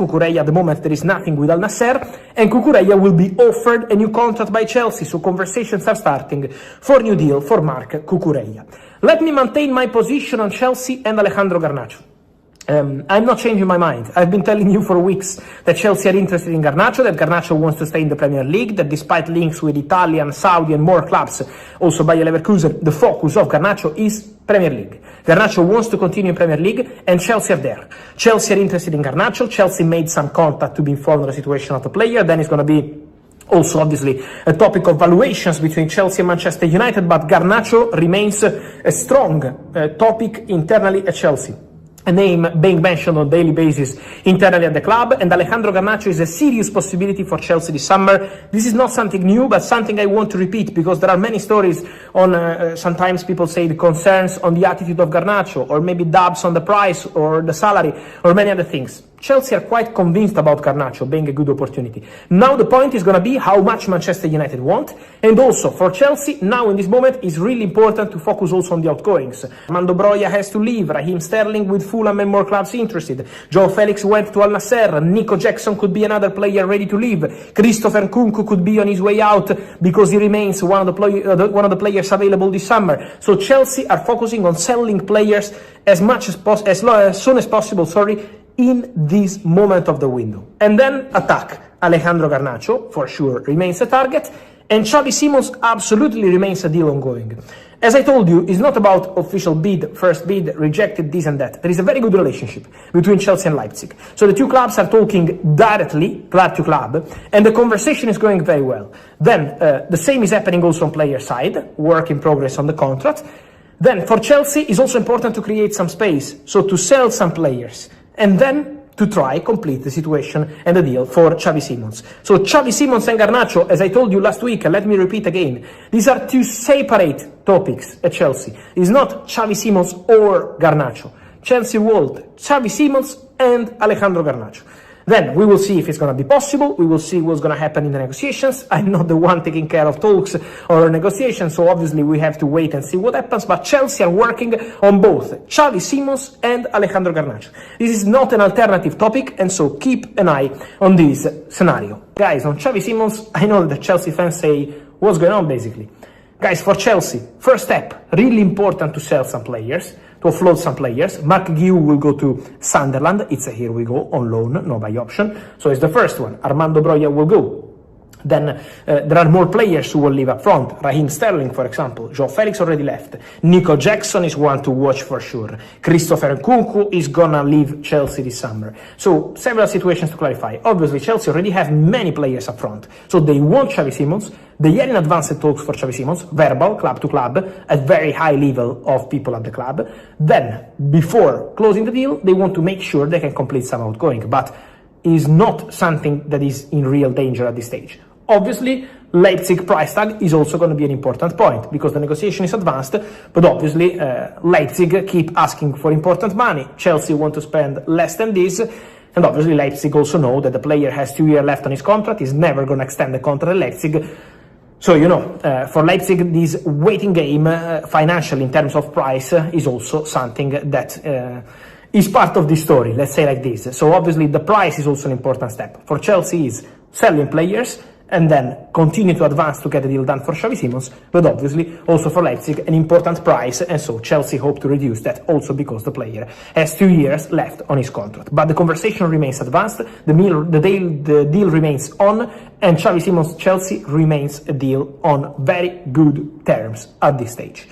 Cucurella, at the moment there is nothing with Al Nassr, and Cucurella will be offered a new contract by Chelsea, so conversations are starting for new deal for Marc Cucurella. Let me maintain my position on Chelsea and Alejandro Garnacho. I'm not changing my mind. I've been telling you for weeks that Chelsea are interested in Garnacho, that Garnacho wants to stay in the Premier League, that despite links with Italian, Saudi and more clubs, also Bayer Leverkusen, the focus of Garnacho is Premier League. Garnacho wants to continue in Premier League and Chelsea are there. Chelsea are interested in Garnacho. Chelsea made some contact to be informed of the situation of the player. Then it's going to be also obviously a topic of valuations between Chelsea and Manchester United, but Garnacho remains a strong topic internally at Chelsea. A name being mentioned on a daily basis internally at the club, and Alejandro Garnacho is a serious possibility for Chelsea this summer. This is not something new, but something I want to repeat, because there are many stories on, sometimes people say the concerns on the attitude of Garnacho, or maybe doubts on the price, or the salary, or many other things. Chelsea are quite convinced about Garnacho being a good opportunity. Now the point is going to be how much Manchester United want, and also for Chelsea, now in this moment, it's really important to focus also on the outgoings. Armando Broja has to leave, Raheem Sterling with Fulham and more clubs interested. Joe Felix went to Al Nassr, Nico Jackson could be another player ready to leave. Christopher Nkunku could be on his way out because he remains one of the players available this summer. So Chelsea are focusing on selling players as soon as possible, in this moment of the window. And then attack. Alejandro Garnacho, for sure, remains a target, and Xavi Simons absolutely remains a deal ongoing. As I told you, it's not about official bid, first bid, rejected, this and that. There is a very good relationship between Chelsea and Leipzig. So the two clubs are talking directly, club to club, and the conversation is going very well. Then the same is happening also on player side, work in progress on the contract. Then for Chelsea, it's also important to create some space, so to sell some players, and then to try complete the situation and the deal for Xavi Simons. So Xavi Simons and Garnacho, as I told you last week, and let me repeat again, these are two separate topics at Chelsea. It's not Xavi Simons or Garnacho. Chelsea want Xavi Simons and Alejandro Garnacho. Then we will see if it's going to be possible. We will see what's going to happen in the negotiations. I'm not the one taking care of talks or negotiations, so obviously we have to wait and see what happens. But Chelsea are working on both Xavi Simons and Alejandro Garnacho. This is not an alternative topic, and so keep an eye on this scenario. Guys, on Xavi Simons, I know that Chelsea fans say, what's going on basically? Guys, for Chelsea, first step, really important to sell some players, to offload some players. Marc Cucurella will go to Sunderland. It's a here we go, on loan, no buy option. So it's the first one. Armando Broja will go. Then there are more players who will leave up front. Raheem Sterling, for example. Joe Felix already left. Nico Jackson is one to watch for sure. Christopher Nkunku is gonna leave Chelsea this summer. So several situations to clarify. Obviously, Chelsea already have many players up front. So they want Xavi Simons. They are in advanced talks for Xavi Simons, verbal, club to club, at very high level of people at the club. Then, before closing the deal, they want to make sure they can complete some outgoing. But is not something that is in real danger at this stage. Obviously, Leipzig price tag is also going to be an important point because the negotiation is advanced, but obviously Leipzig keep asking for important money. Chelsea want to spend less than this, and obviously Leipzig also know that the player has 2 years left on his contract, he's never going to extend the contract at Leipzig. So, for Leipzig, this waiting game financially in terms of price is also something that is part of the story, let's say like this. So obviously the price is also an important step. For Chelsea is selling players and then continue to advance to get the deal done for Xavi Simons, but obviously also for Leipzig an important price, and so Chelsea hope to reduce that also because the player has 2 years left on his contract. But the conversation remains advanced, the deal remains on, and Xavi Simons Chelsea remains a deal on very good terms at this stage.